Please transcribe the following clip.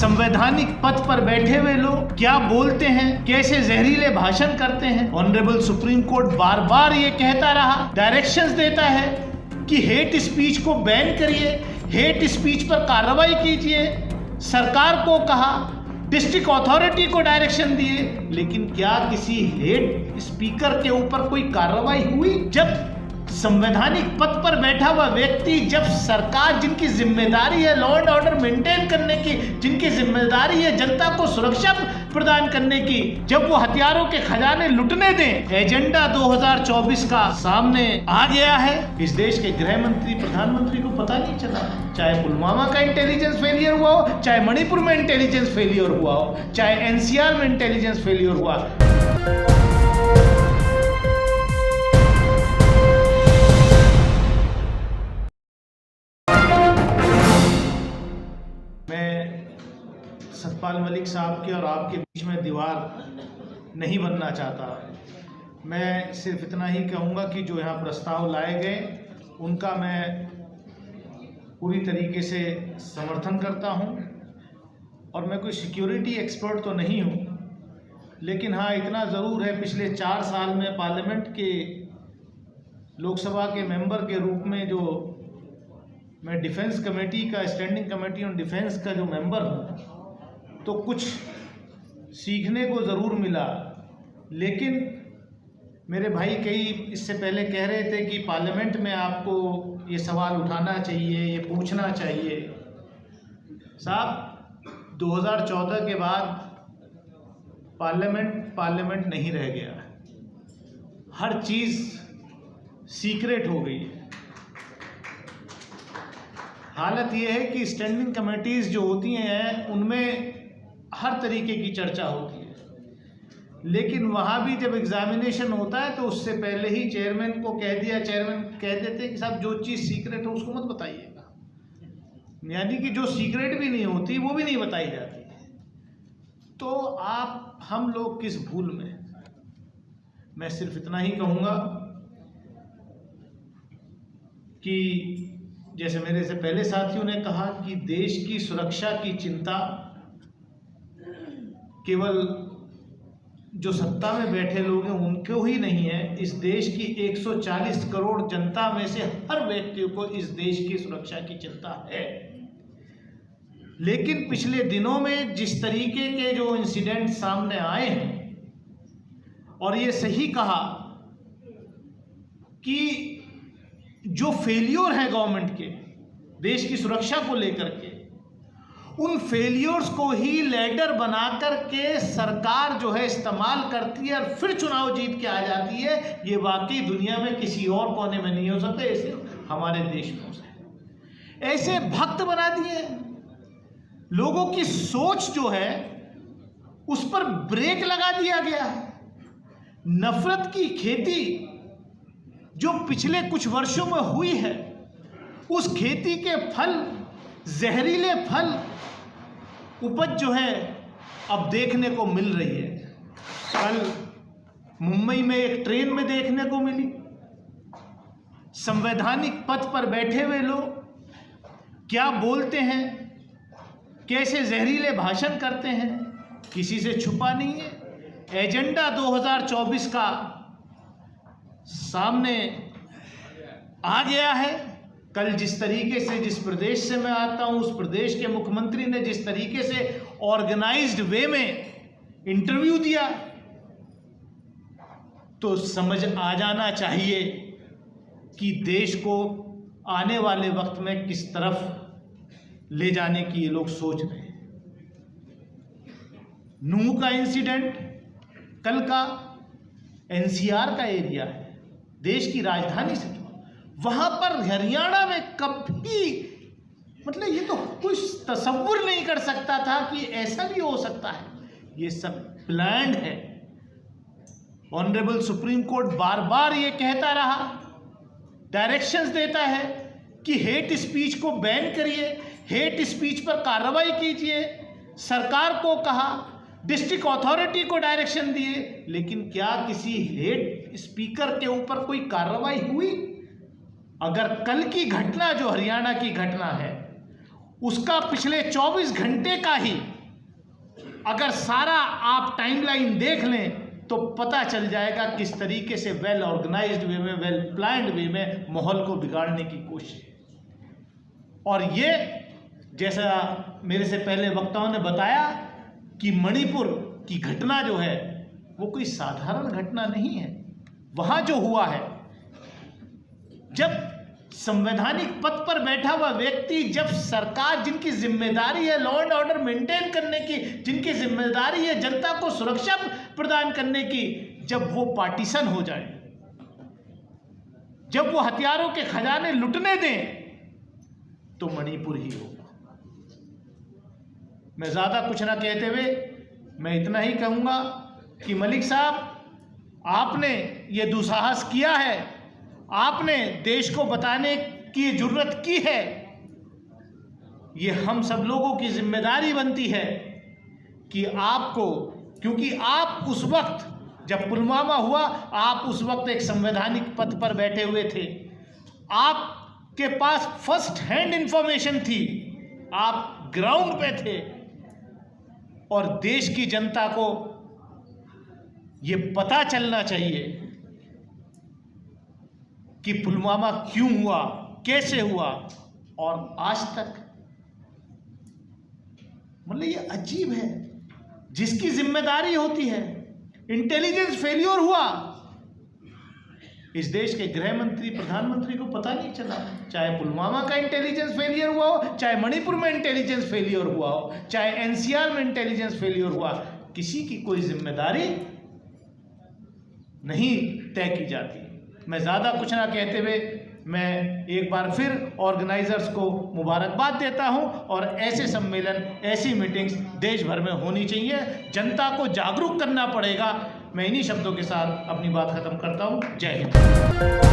संवैधानिक पद पर बैठे हुए लोग क्या बोलते हैं, कैसे जहरीले भाषण करते हैं। ऑनरेबल सुप्रीम कोर्ट बार बार ये कहता रहा, डायरेक्शंस देता है कि हेट स्पीच को बैन करिए, हेट स्पीच पर कार्रवाई कीजिए। सरकार को कहा, डिस्ट्रिक्ट अथॉरिटी को डायरेक्शन दिए, लेकिन क्या किसी हेट स्पीकर के ऊपर कोई कार्रवाई हुई? जब संवैधानिक पद पर बैठा हुआ व्यक्ति, जब सरकार जिनकी जिम्मेदारी है लॉ एंड ऑर्डर मेंटेन करने की, जिनकी जिम्मेदारी है जनता को सुरक्षा प्रदान करने की, जब वो हथियारों के खजाने लुटने दें, एजेंडा 2024 का सामने आ गया है। इस देश के गृह मंत्री, प्रधानमंत्री को पता नहीं चला। चाहे पुलवामा का इंटेलिजेंस फेलियर हुआ हो, चाहे मणिपुर में इंटेलिजेंस फेलियर हुआ हो, चाहे एनसीआर में इंटेलिजेंस फेलियर हुआ। मैं सतपाल मलिक साहब के और आपके बीच में दीवार नहीं बनना चाहता। मैं सिर्फ इतना ही कहूँगा कि जो यहाँ प्रस्ताव लाए गए उनका मैं पूरी तरीके से समर्थन करता हूँ, और मैं कोई सिक्योरिटी एक्सपर्ट तो नहीं हूँ, लेकिन हाँ इतना ज़रूर है, पिछले 4 साल में पार्लियामेंट के लोकसभा के मेंबर के रूप में जो मैं डिफेंस कमेटी का, स्टैंडिंग कमेटी ऑन डिफेंस का जो मेंबर हूँ, तो कुछ सीखने को ज़रूर मिला। लेकिन मेरे भाई कई इससे पहले कह रहे थे कि पार्लियामेंट में आपको ये सवाल उठाना चाहिए, ये पूछना चाहिए। साहब 2014 के बाद पार्लियामेंट नहीं रह गया, हर चीज़ सीक्रेट हो गई है। हालत यह है कि स्टैंडिंग कमेटीज़ जो होती हैं उनमें हर तरीके की चर्चा होती है, लेकिन वहाँ भी जब एग्जामिनेशन होता है तो उससे पहले ही चेयरमैन को कह दिया, चेयरमैन कह देते हैं कि साहब जो चीज़ सीक्रेट हो उसको मत बताइएगा, यानी कि जो सीक्रेट भी नहीं होती वो भी नहीं बताई जाती। तो हम लोग किस भूल में। मैं सिर्फ इतना ही कहूँगा कि जैसे मेरे से पहले साथियों ने कहा कि देश की सुरक्षा की चिंता केवल जो सत्ता में बैठे लोग हैं उनको ही नहीं है, इस देश की 140 करोड़ जनता में से हर व्यक्ति को इस देश की सुरक्षा की चिंता है। लेकिन पिछले दिनों में जिस तरीके के जो इंसिडेंट सामने आए हैं, और ये सही कहा कि जो फेलियर है गवर्नमेंट के देश की सुरक्षा को लेकर के, उन फेलियर्स को ही लैडर बना करके सरकार जो है इस्तेमाल करती है और फिर चुनाव जीत के आ जाती है। ये वाकई दुनिया में किसी और कोने में नहीं हो सकता, ऐसे हमारे देश में हो सकता। ऐसे भक्त बना दिए, लोगों की सोच जो है उस पर ब्रेक लगा दिया गया है। नफरत की खेती जो पिछले कुछ वर्षों में हुई है, उस खेती के फल, जहरीले फल, उपज जो है अब देखने को मिल रही है। कल मुंबई में एक ट्रेन में देखने को मिली, संवैधानिक पद पर बैठे हुए लोग क्या बोलते हैं, कैसे जहरीले भाषण करते हैं, किसी से छुपा नहीं है। एजेंडा 2024 का सामने आ गया है। कल जिस तरीके से, जिस प्रदेश से मैं आता हूं, उस प्रदेश के मुख्यमंत्री ने जिस तरीके से ऑर्गेनाइज्ड वे में इंटरव्यू दिया, तो समझ आ जाना चाहिए कि देश को आने वाले वक्त में किस तरफ ले जाने की ये लोग सोच रहे हैं। नूह का इंसिडेंट, कल का एनसीआर का एरिया है, देश की राजधानी से, वहां पर हरियाणा में कभी, मतलब ये तो कोई तसव्वुर नहीं कर सकता था कि ऐसा भी हो सकता है। ये सब प्लान्ड है। ऑनरेबल सुप्रीम कोर्ट बार बार ये कहता रहा, डायरेक्शंस देता है कि हेट स्पीच को बैन करिए, हेट स्पीच पर कार्रवाई कीजिए। सरकार को कहा, डिस्ट्रिक्ट अथॉरिटी को डायरेक्शन दिए, लेकिन क्या किसी हेट स्पीकर के ऊपर कोई कार्रवाई हुई? अगर कल की घटना जो हरियाणा की घटना है उसका पिछले 24 घंटे का ही अगर सारा आप टाइमलाइन देख लें तो पता चल जाएगा किस तरीके से वेल ऑर्गेनाइज्ड वे में, वेल प्लान्ड वे में माहौल को बिगाड़ने की कोशिश है। और ये जैसा मेरे से पहले वक्ताओं ने बताया कि मणिपुर की घटना जो है वो कोई साधारण घटना नहीं है। वहां जो हुआ है, जब संवैधानिक पद पर बैठा हुआ व्यक्ति, जब सरकार जिनकी जिम्मेदारी है लॉ एंड ऑर्डर मेंटेन करने की, जिनकी जिम्मेदारी है जनता को सुरक्षा प्रदान करने की, जब वो पार्टीशन हो जाए, जब वो हथियारों के खजाने लुटने दें, तो मणिपुर ही होगा। मैं ज्यादा कुछ ना कहते हुए मैं इतना ही कहूंगा कि मलिक साहब, आपने ये दुस्साहस किया है, आपने देश को बताने की जरूरत की है। ये हम सब लोगों की जिम्मेदारी बनती है कि आपको, क्योंकि आप उस वक्त जब पुलवामा हुआ, आप उस वक्त एक संवैधानिक पद पर बैठे हुए थे, आपके पास फर्स्ट हैंड इंफॉर्मेशन थी, आप ग्राउंड पे थे, और देश की जनता को ये पता चलना चाहिए कि पुलवामा क्यों हुआ, कैसे हुआ। और आज तक मतलब ये अजीब है, जिसकी जिम्मेदारी होती है, इंटेलिजेंस फेलियर हुआ, इस देश के गृह मंत्री, प्रधानमंत्री को पता नहीं चला। चाहे पुलवामा का इंटेलिजेंस फेलियर हुआ हो, चाहे मणिपुर में इंटेलिजेंस फेलियर हुआ हो, चाहे एनसीआर में इंटेलिजेंस फेलियर हुआ, किसी की कोई जिम्मेदारी नहीं तय की जाती। मैं ज़्यादा कुछ ना कहते हुए मैं एक बार फिर ऑर्गेनाइजर्स को मुबारकबाद देता हूं, और ऐसे सम्मेलन, ऐसी मीटिंग्स देश भर में होनी चाहिए। जनता को जागरूक करना पड़ेगा। मैं इन्हीं शब्दों के साथ अपनी बात खत्म करता हूं। जय हिंद।